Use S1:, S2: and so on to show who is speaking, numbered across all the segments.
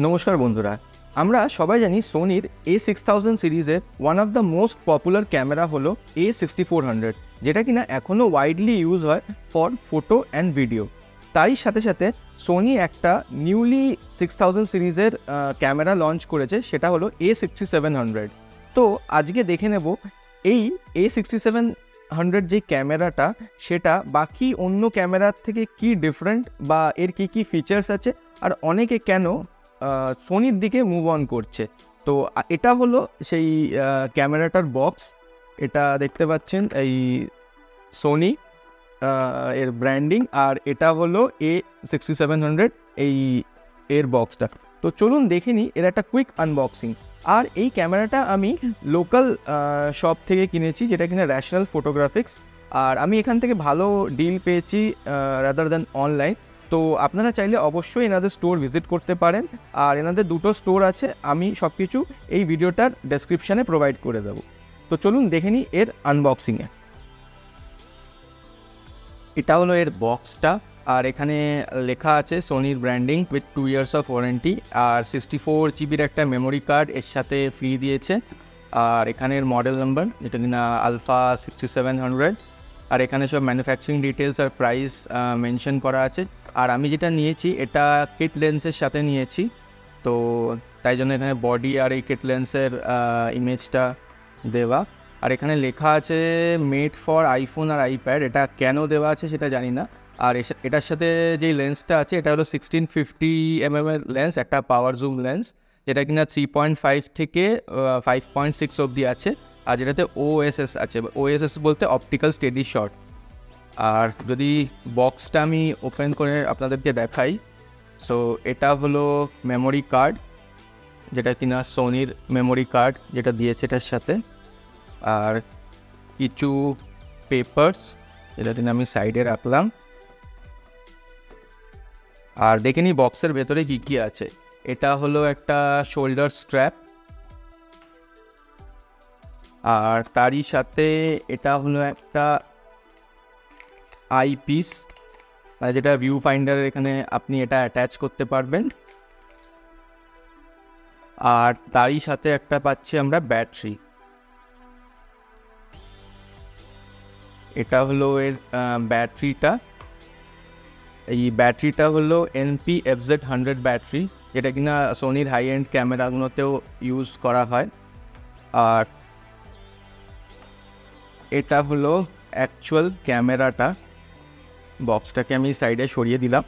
S1: নমস্কার বন্ধুরা, আমরা সবাই জানি সোনির A6000 সিরিজের one of the most popular camera হলো A6400, যেটা কিনা এখনও ওয়াইডলি ইউজ হয় ফর ফটো অ্যান্ড ভিডিও। তারই সাথে সাথে সোনি একটা নিউলি 6000 সিরিজের ক্যামেরা লঞ্চ করেছে, সেটা হলো A6700। তো আজকে দেখে নেব এই A6700 যে ক্যামেরাটা, সেটা বাকি অন্য ক্যামেরার থেকে কি ডিফারেন্ট বা এর কি কি ফিচার্স আছে, আর অনেকে কেন সোনির দিকে মুভ অন করছে। তো এটা হলো সেই ক্যামেরাটার বক্স। এটা দেখতে পাচ্ছেন, এই সোনি এর ব্র্যান্ডিং, আর এটা হলো A6700 এর বক্সটা। তো চলুন দেখে নিই এর একটা কুইক আনবক্সিং। আর এই ক্যামেরাটা আমি লোকাল শপ থেকে কিনেছি, যেটা কিনা র্যাশনাল ফটোগ্রাফিক্স। আর আমি এখান থেকে ভালো ডিল পেয়েছি রাদার দ্যান অনলাইন। তো আপনারা চাইলে অবশ্যই এনাদের স্টোর ভিজিট করতে পারেন, আর এনাদের দুটো স্টোর আছে, আমি সব কিছু এই ভিডিওটার ডেসক্রিপশানে প্রোভাইড করে দেবো। তো চলুন দেখে নিই এর আনবক্সিংয়ে। এটা হলো এর বক্সটা, আর এখানে লেখা আছে সোনির branding with 2 years of warranty, আর 64 GB একটা মেমোরি কার্ড এর সাথে ফ্রি দিয়েছে। আর এখানের মডেল নাম্বার, যেটা কিনা আলফা 6700, আর এখানে সব ম্যানুফ্যাকচারিং ডিটেলস আর প্রাইস মেনশন করা আছে। আর আমি যেটা নিয়েছি এটা কিট লেন্সের সাথে নিয়েছি, তো তাই জন্য এখানে বডি আর এই কিট লেন্সের ইমেজটা দেওয়া। আর এখানে লেখা আছে মেড ফর আইফোন আর আইপ্যাড। এটা কেন দেওয়া আছে সেটা জানি না। আর এটার সাথে যেই লেন্সটা আছে এটা হলো 1650 mm এর লেন্স, একটা পাওয়ার জুম লেন্স, যেটা কিনা 3.5 থেকে 5.6 অবধি আছে। আর যেটাতে OSS আছে, OSS বলতে অপটিক্যাল স্টেডি শট। আর যদি বক্সটা আমি ওপেন করে আপনাদেরকে দেখাই, সো এটা হলো মেমোরি কার্ড, যেটা কিনা সোনির মেমোরি কার্ড যেটা দিয়েছে এটার সাথে। আর কিছু পেপারস, যেটা কিনা আমি সাইডে রাখলাম। আর দেখে নিই বক্সের ভেতরে কী কী আছে। এটা হলো একটা শোল্ডার স্ট্র্যাপ, আর তারই সাথে এটা হলো একটা আইপিস, যেটা ভিউ ফাইন্ডার, এখানে আপনি এটা অ্যাটাচ করতে পারবেন। আর তারই সাথে একটা পাচ্ছি আমরা ব্যাটারি। এটা হলো এর ব্যাটারিটা। এই ব্যাটারিটা হলো NP-FZ100 ব্যাটারি, যেটা কিনা সোনির হাই এন্ড ক্যামেরাগুলোতেও ইউজ করা হয়। আর এটা হলো অ্যাকচুয়াল ক্যামেরাটা। বক্সটাকে আমি সাইডে সরিয়ে দিলাম।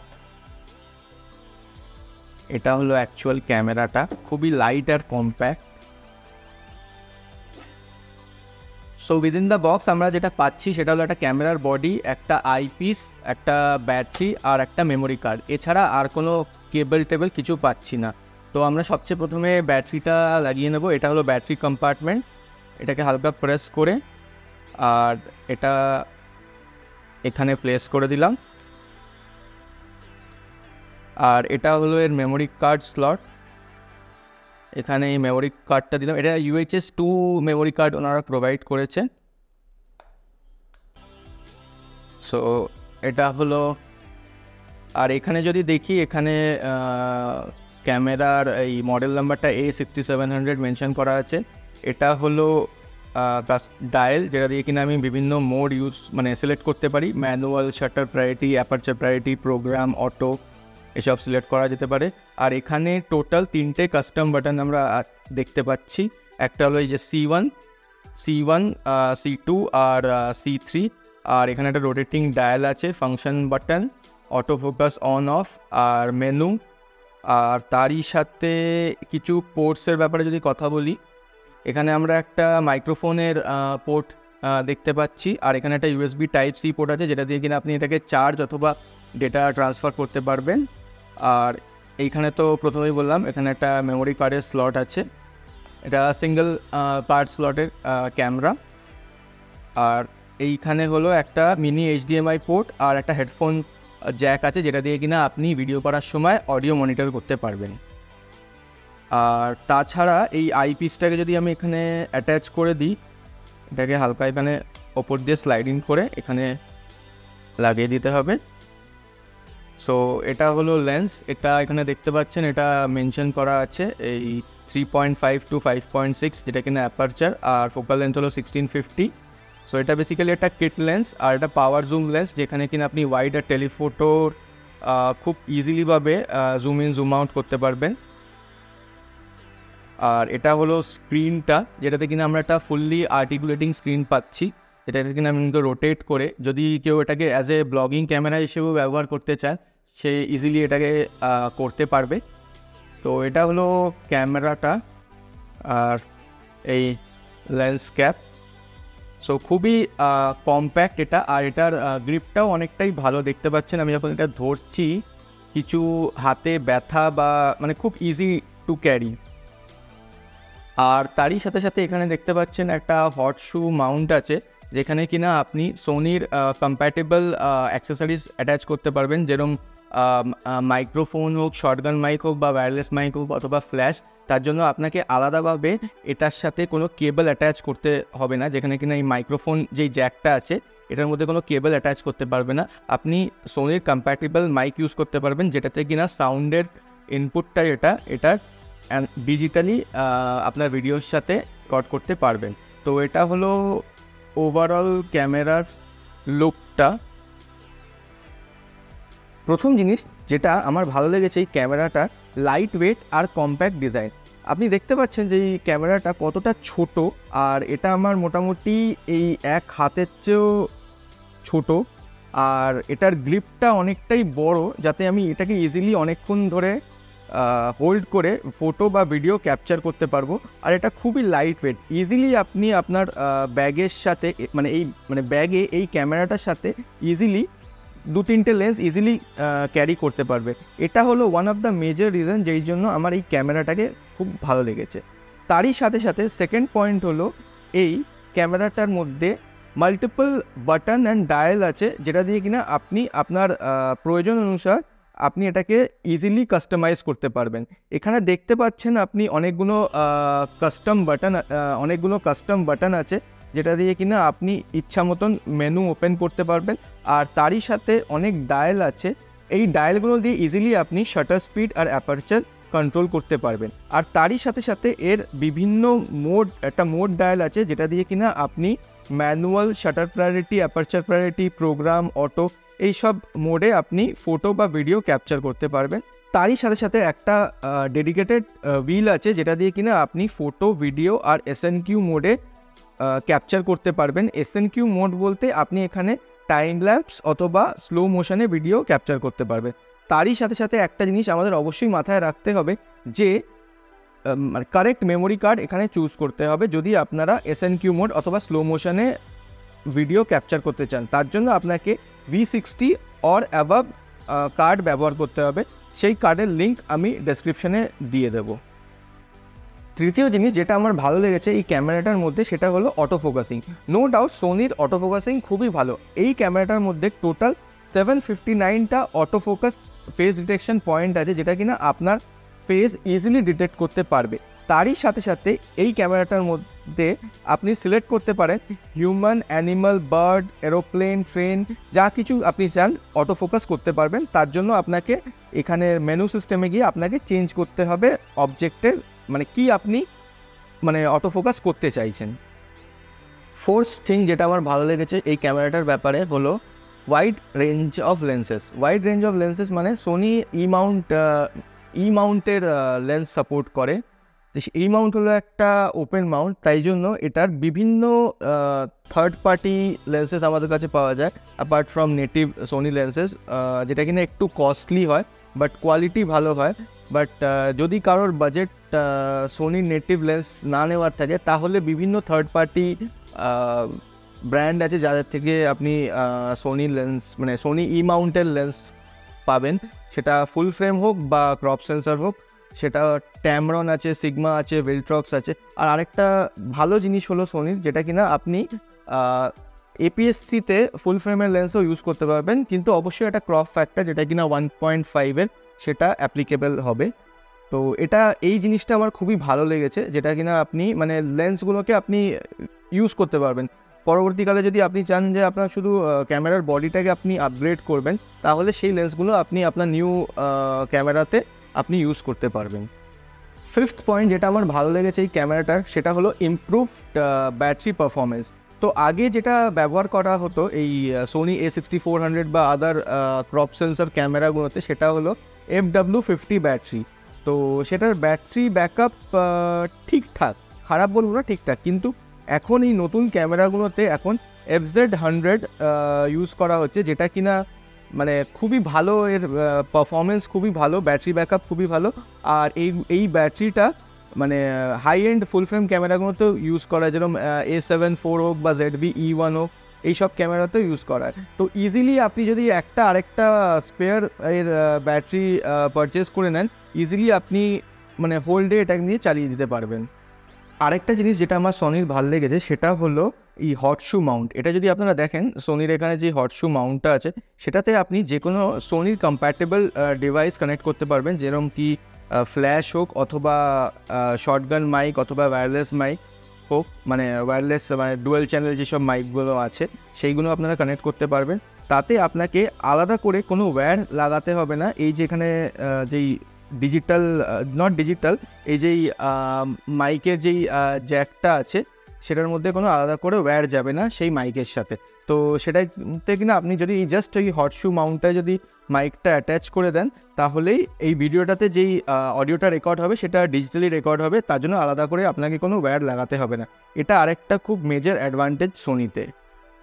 S1: এটা হলো অ্যাকচুয়াল ক্যামেরাটা, খুবই লাইট আর compact. So within the box আমরা যেটা পাচ্ছি সেটা হলো একটা ক্যামেরার বডি, একটা আইপিস, একটা ব্যাটারি আর একটা মেমোরি কার্ড। এছাড়া আর কোনো কেবল টেবল কিছু পাচ্ছি না। তো আমরা সবচেয়ে প্রথমে ব্যাটারিটা লাগিয়ে নেব। এটা হলো ব্যাটারি কম্পার্টমেন্ট, এটাকে হালকা প্রেস করে আর এটা এখানে প্লেস করে দিলাম। আর এটা হলো এর মেমোরি কার্ড স্লট, এখানে এই মেমোরি কার্ডটা দিলাম। এটা UHS 2 মেমোরি কার্ড ওনারা প্রোভাইড করেছে। সো এটা হলো, আর এখানে যদি দেখি এখানে ক্যামেরার এই মডেল নাম্বারটা A6700 মেনশন করা আছে। এটা হলো ডায়াল, যেটা দিয়ে কিনা আমি বিভিন্ন মোড সিলেক্ট করতে পারি। Manual, shutter priority, aperture priority, program, auto, এসব সিলেক্ট করা যেতে পারে। আর এখানে টোটাল 3টে কাস্টম বাটন আমরা দেখতে পাচ্ছি। একটা হলো এই যে C1, C2 আর C3। আর এখানে একটা রোটেটিং ডায়াল আছে, function button, auto focus on off, আর মেনু। আর তারই সাথে কিছু পোর্টসের ব্যাপারে যদি কথা বলি, এখানে আমরা একটা মাইক্রোফোনের পোর্ট দেখতে পাচ্ছি। আর এখানে একটা USB Type-C পোর্ট আছে, যেটা দিয়ে কিনা আপনি এটাকে চার্জ অথবা ডেটা ট্রান্সফার করতে পারবেন। আর এইখানে তো প্রথমেই বললাম এখানে একটা মেমোরি কার্ডের স্লট আছে, এটা সিঙ্গেল কার্ড স্লটের ক্যামেরা। আর এইখানে হলো একটা মিনি HDMI পোর্ট আর একটা হেডফোন জ্যাক আছে, যেটা দিয়ে কিনা আপনি ভিডিও করার সময় অডিও মনিটর করতে পারবেন। আর তাছাড়া এই আইপিসটাকে যদি আমি এখানে অ্যাটাচ করে দিই, এটাকে হালকা এখানে ওপর দিয়ে স্লাইডিং করে এখানে লাগিয়ে দিতে হবে। সো এটা হলো লেন্স, এটা এখানে দেখতে পাচ্ছেন এটা মেনশন করা আছে এই 3.5 to 5.6, যেটা কিনা অ্যাপারচার, আর ফোকাল লেন্থ হলো 1650। সো এটা বেসিক্যালি একটা কিট লেন্স, আর এটা পাওয়ার জুম লেন্স, যেখানে কিনা আপনি ওয়াইড আর টেলিফোটোর খুব ইজিলিভাবে জুম ইন জুম আউট করতে পারবেন। আর এটা হলো স্ক্রিনটা, যেটাতে কিনা আমরা একটা ফুললি আর্টিকুলেটিং স্ক্রিন পাচ্ছি, এটাকে কিনা আমি রোটেট করে যদি কেউ এটাকে অ্যাজ এ ব্লগিং ক্যামেরা হিসেবেও ব্যবহার করতে চায়, সে ইজিলি এটাকে করতে পারবে। তো এটা হলো ক্যামেরাটা আর এই লেন্স ক্যাপ। সো খুবই কম্প্যাক্ট এটা, আর এটার গ্রিপটাও অনেকটাই ভালো। দেখতে পাচ্ছেন আমি যখন এটা ধরছি কিছু হাতে ব্যথা বা মানে খুব ইজি টু ক্যারি। আর তারই সাথে সাথে এখানে দেখতে পাচ্ছেন একটা হট শু মাউন্ট আছে, যেখানে কিনা আপনি সোনির কম্প্যাটেবল অ্যাক্সেসরিজ অ্যাটাচ করতে পারবেন, যেরকম মাইক্রোফোন হোক, শর্টগান মাইক হোক বা ওয়্যারলেস মাইক হোক অথবা ফ্ল্যাশ। তার জন্য আপনাকে আলাদাভাবে এটার সাথে কোনো কেবল অ্যাটাচ করতে হবে না, যেখানে কিনা এই মাইক্রোফোন যেই জ্যাকটা আছে এটার মধ্যে কোনো কেবল অ্যাটাচ করতে পারবে না। আপনি সোনির কম্প্যাটেবল মাইক ইউজ করতে পারবেন, যেটাতে কিনা সাউন্ডের ইনপুটটা এটার ডিজিটালি আপনার ভিডিওর সাথে রেকর্ড করতে পারবেন। তো এটা হলো ওভারঅল ক্যামেরার লুকটা। প্রথম জিনিস যেটা আমার ভালো লেগেছে এই ক্যামেরাটার লাইট ওয়েট আর কম্প্যাক্ট ডিজাইন। আপনি দেখতে পাচ্ছেন যে এই ক্যামেরাটা কতটা ছোট, আর এটা আমার মোটামুটি এই এক হাতের চেয়েও ছোট, আর এটার গ্রিপটা অনেকটাই বড়, যাতে আমি এটাকে ইজিলি অনেকক্ষণ ধরে হোল্ড করে ফটো বা ভিডিও ক্যাপচার করতে পারবো। আর এটা খুবই লাইট ওয়েট, ইজিলি আপনি আপনার ব্যাগের সাথে মানে ব্যাগে এই ক্যামেরাটার সাথে ইজিলি 2-3টে লেন্স ইজিলি ক্যারি করতে পারবে। এটা হলো one of the major reason যেই জন্য আমার এই ক্যামেরাটাকে খুব ভালো লেগেছে। তারই সাথে সাথে সেকেন্ড পয়েন্ট হলো এই ক্যামেরাটার মধ্যে মাল্টিপল বাটন অ্যান্ড ডায়াল আছে, যেটা দিয়ে কিনা আপনি আপনার প্রয়োজন অনুসার আপনি এটাকে ইজিলি কাস্টমাইজ করতে পারবেন। এখানে দেখতে পাচ্ছেন আপনি অনেকগুলো কাস্টম বাটন আছে, যেটা দিয়ে কিনা আপনি ইচ্ছা মতন মেনু ওপেন করতে পারবেন। আর তারই সাথে অনেক ডায়াল আছে, এই ডায়ালগুলো দিয়ে ইজিলি আপনি শাটার স্পিড আর অ্যাপারচার কন্ট্রোল করতে পারবেন। আর তারই সাথে সাথে এর বিভিন্ন একটা মোড ডায়াল আছে, যেটা দিয়ে কিনা আপনি manual, shutter priority, aperture priority, program, auto, এইসব মোডে আপনি ফটো বা ভিডিও ক্যাপচার করতে পারবেন। তারই সাথে সাথে একটা ডেডিকেটেড হুইল আছে, যেটা দিয়ে কিনা আপনি ফটো, ভিডিও আর SNQ মোডে ক্যাপচার করতে পারবেন। SNQ মোড বলতে আপনি এখানে টাইম ল্যাপস অথবা স্লো মোশনে ভিডিও ক্যাপচার করতে পারবেন। তারই সাথে সাথে একটা জিনিস আমাদের অবশ্যই মাথায় রাখতে হবে যে কারেক্ট মেমোরি কার্ড এখানে চুজ করতে হবে যদি আপনারা SNQ মোড অথবা স্লো মোশনে ভিডিও ক্যাপচার করতে চান। তার জন্য আপনাকে V60 অর অ্যাবাভ কার্ড ব্যবহার করতে হবে, সেই কার্ডের লিঙ্ক আমি ডেসক্রিপশনে দিয়ে দেবো। তৃতীয় জিনিস যেটা আমার ভালো লেগেছে এই ক্যামেরাটার মধ্যে, সেটা হলো অটো ফোকাসিং। নো ডাউট সোনির অটো ফোকাসিং খুবই ভালো। এই ক্যামেরাটার মধ্যে টোটাল 759টা auto focus face detection point আছে, যেটা কিনা আপনার ফেস ইজিলি ডিটেক্ট করতে পারবে। তারই সাথে সাথে এই ক্যামেরাটার মধ্যে আপনি সিলেক্ট করতে পারেন human, animal, bird, aeroplane, train, যা কিছু আপনি চান অটো ফোকাস করতে পারবেন। তার জন্য আপনাকে এখানে মেনু সিস্টেমে গিয়ে আপনাকে চেঞ্জ করতে হবে অবজেক্টের মানে কি আপনি মানে অটো ফোকাস করতে চাইছেন। ফোর্থ থিং যেটা আমার ভালো লেগেছে এই ক্যামেরাটার ব্যাপারে হলো wide range of lenses. Wide range of lenses মানে সোনি ই মাউন্টের লেন্স সাপোর্ট করে। এই মাউন্ট হলো একটা ওপেন মাউন্ট, তাই জন্য এটার বিভিন্ন থার্ড পার্টি লেন্সেস আমাদের কাছে পাওয়া যায় apart from native Sony lenses, যেটা কিনা একটু কস্টলি হয় বাট কোয়ালিটি ভালো হয়। বাট যদি কারোর বাজেট সোনি নেটিভ লেন্স না নেওয়ার থাকে, তাহলে বিভিন্ন থার্ড পার্টি ব্র্যান্ড আছে যাদের থেকে আপনি সোনি লেন্স মানে সোনি ই মাউন্টের লেন্স পাবেন, সেটা ফুল ফ্রেম হোক বা ক্রপ সেন্সর হোক। সেটা ট্যামরন আছে, সিগমা আছে, ভেলট্রক্স আছে। আর আরেকটা ভালো জিনিস হলো সোনির, যেটা কিনা আপনি APS-C-তে ফুল ফ্রেমের লেন্সও ইউজ করতে পারবেন, কিন্তু অবশ্যই একটা ক্রপ ফ্যাক্টর যেটা কিনা 1.5-এর সেটা অ্যাপ্লিকেবল হবে। তো এই জিনিসটা আমার খুবই ভালো লেগেছে, যেটা কিনা আপনি মানে লেন্সগুলোকে আপনি ইউজ করতে পারবেন। পরবর্তীকালে যদি আপনি চান যে আপনার শুধু ক্যামেরার বডিটাকে আপনি আপগ্রেড করবেন, তাহলে সেই লেন্সগুলো আপনি আপনার নিউ ক্যামেরাতে আপনি ইউজ করতে পারবেন। ফিফথ পয়েন্ট যেটা আমার ভালো লেগেছে এই ক্যামেরাটার, সেটা হলো ইমপ্রুভড ব্যাটারি পারফরমেন্স। তো আগে যেটা ব্যবহার করা হতো এই সোনি A6400 বা আদার ক্রপ সেন্সর ক্যামেরাগুলোতে, সেটা হলো FW50 ব্যাটারি। তো সেটার ব্যাটারি ব্যাকআপ ঠিকঠাক, খারাপ বলবো না, ঠিকঠাক। কিন্তু এখন এই নতুন ক্যামেরাগুলোতে এখন FZ100 ইউজ করা হচ্ছে, যেটা কিনা মানে খুবই ভালো, এর পারফরমেন্স খুবই ভালো, ব্যাটারি ব্যাকআপ খুবই ভালো। আর এই ব্যাটারিটা মানে হাই এন্ড ফুল ফ্রেম ক্যামেরাগুলোতেও ইউজ করা, যেরকম A7IV হোক বা ZV-E1 হোক, এইসব ক্যামেরাতেও ইউজ করা। তো ইজিলি আপনি যদি আরেকটা স্পেয়ার এর ব্যাটারি পারচেস করে নেন, ইজিলি আপনি মানে হোল ডে এটা নিয়ে চালিয়ে দিতে পারবেন। আরেকটা জিনিস যেটা আমার সোনির ভালো লেগেছে, সেটা হলো এই হট শু মাউন্ট। এটা যদি আপনারা দেখেন, সোনির এখানে যে হট শু মাউন্টটা আছে, সেটাতে আপনি যে কোনো সোনির কম্প্যাটেবল ডিভাইস কানেক্ট করতে পারবেন, যেরকম কি ফ্ল্যাশ হোক, অথবা শর্টগান মাইক, অথবা ওয়্যারলেস মাইক হোক, মানে ওয়্যারলেস মানে ডুয়েল চ্যানেল যেসব মাইকগুলো আছে সেইগুলো আপনারা কানেক্ট করতে পারবেন। তাতে আপনাকে আলাদা করে কোনো ওয়্যার লাগাতে হবে না। এই যেখানে যেই ডিজিটাল নট ডিজিটাল এই যেই মাইকের যেই জ্যাকটা আছে, সেটার মধ্যে কোনো আলাদা করে ওয়্যার যাবে না সেই মাইকের সাথে। তো সেটাতে কিনা আপনি যদি জাস্ট এই হট শু মাউন্টটা যদি মাইকটা অ্যাটাচ করে দেন, তাহলেই এই ভিডিওটাতে যেই অডিওটা রেকর্ড হবে সেটা ডিজিটালি রেকর্ড হবে, তার জন্য আলাদা করে আপনাকে কোনো ওয়্যার লাগাতে হবে না। এটা আরেকটা খুব মেজর অ্যাডভান্টেজ সোনিতে।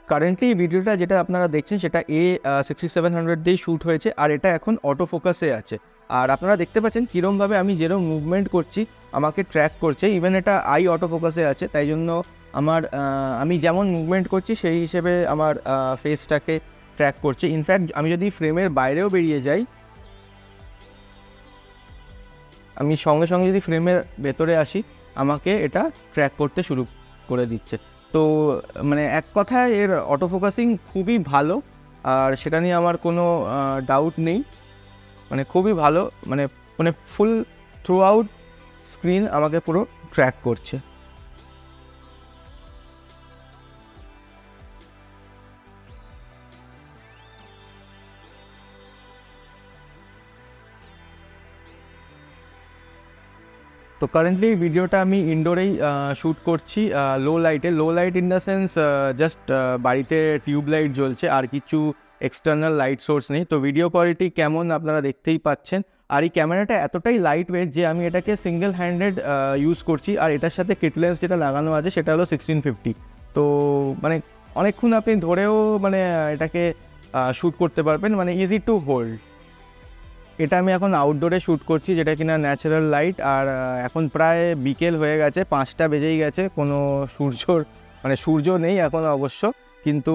S1: কারেন্টলি এই ভিডিওটা যেটা আপনারা দেখছেন, সেটা A6700 দিয়েই শ্যুট হয়েছে, আর এটা এখন অটো ফোকাসে আছে। আর আপনারা দেখতে পাচ্ছেন কীরমভাবে আমি যেরকম মুভমেন্ট করছি আমাকে ট্র্যাক করছে। ইভেন এটা আই অটো ফোকাসে আছে, তাই জন্য আমি যেমন মুভমেন্ট করছি সেই হিসেবে আমার ফেসটাকে ট্র্যাক করছে। ইনফ্যাক্ট আমি যদি ফ্রেমের বাইরেও বেরিয়ে যাই, আমি সঙ্গে সঙ্গে যদি ফ্রেমের ভেতরে আসি, আমাকে এটা ট্র্যাক করতে শুরু করে দিচ্ছে। তো মানে এক কথায় এর অটো ফোকাসিং খুবই ভালো, আর সেটা নিয়ে আমার কোনো ডাউট নেই। মানে খুবই ভালো, মানে ফুল থ্রু আউট স্ক্রিন আমাকে পুরো ট্র্যাক করছে। তো কারেন্টলি এই ভিডিওটা আমি ইনডোরেই শ্যুট করছি, low light in the sense just বাড়িতে টিউব লাইট জ্বলছে, আর কিছু এক্সটার্নাল লাইট সোর্স নেই। তো ভিডিও কোয়ালিটি কেমন আপনারা দেখতেই পাচ্ছেন। আর এই ক্যামেরাটা এতটাই লাইট ওয়েট যে আমি এটাকে সিঙ্গেল হ্যান্ডেড ইউজ করছি, আর এটার সাথে কিট লেন্স যেটা লাগানো আছে সেটা হলো 1650। তো মানে অনেকক্ষণ আপনি ধরেও মানে এটাকে শ্যুট করতে পারবেন, মানে ইজি টু হোল্ড। এটা আমি এখন আউটডোরে শ্যুট করছি, যেটা কিনা ন্যাচারাল লাইট। আর এখন প্রায় বিকেল হয়ে গেছে, 5টা বেজেই গেছে। কোনো সূর্য নেই এখন অবশ্য, কিন্তু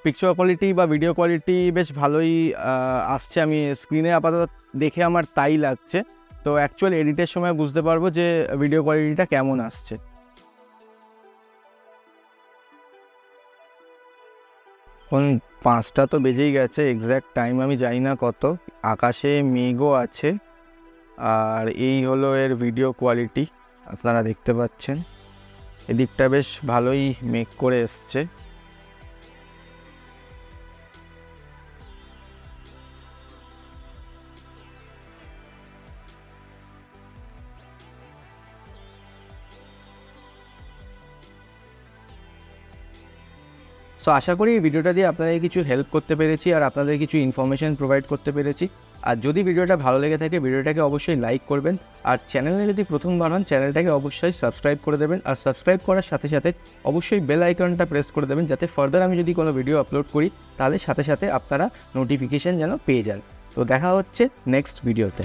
S1: পিকচার কোয়ালিটি বা ভিডিও কোয়ালিটি বেশ ভালোই আসছে। আমি স্ক্রিনে আপাতত দেখে আমার তাই লাগছে। তো অ্যাকচুয়াল এডিটের সময় বুঝতে পারবো যে ভিডিও কোয়ালিটিটা কেমন আসছে। এখন 5টা তো বেজেই গেছে, এক্স্যাক্ট টাইম আমি জানি না কত। আকাশে মেঘও আছে, আর এই হলো এর ভিডিও কোয়ালিটি, আপনারা দেখতে পাচ্ছেন। এদিকটা বেশ ভালোই মেক করে এসছে। সো আশা করি এই ভিডিওটা দিয়ে আপনাদের কিছু হেল্প করতে পেরেছি, আর আপনাদের কিছু ইনফরমেশন প্রোভাইড করতে পেরেছি। আর যদি ভিডিওটা ভালো লেগে থাকে, ভিডিওটাকে অবশ্যই লাইক করবেন। আর চ্যানেলে যদি প্রথমবার হন, চ্যানেলটাকে অবশ্যই সাবস্ক্রাইব করে দেবেন। আর সাবস্ক্রাইব করার সাথে সাথে অবশ্যই বেল আইকনটা প্রেস করে দেবেন, যাতে ফার্দার আমি যদি কোনো ভিডিও আপলোড করি, তাহলে সাথে সাথে আপনারা নোটিফিকেশান যেন পেয়ে যান। তো দেখা হচ্ছে নেক্সট ভিডিওতে।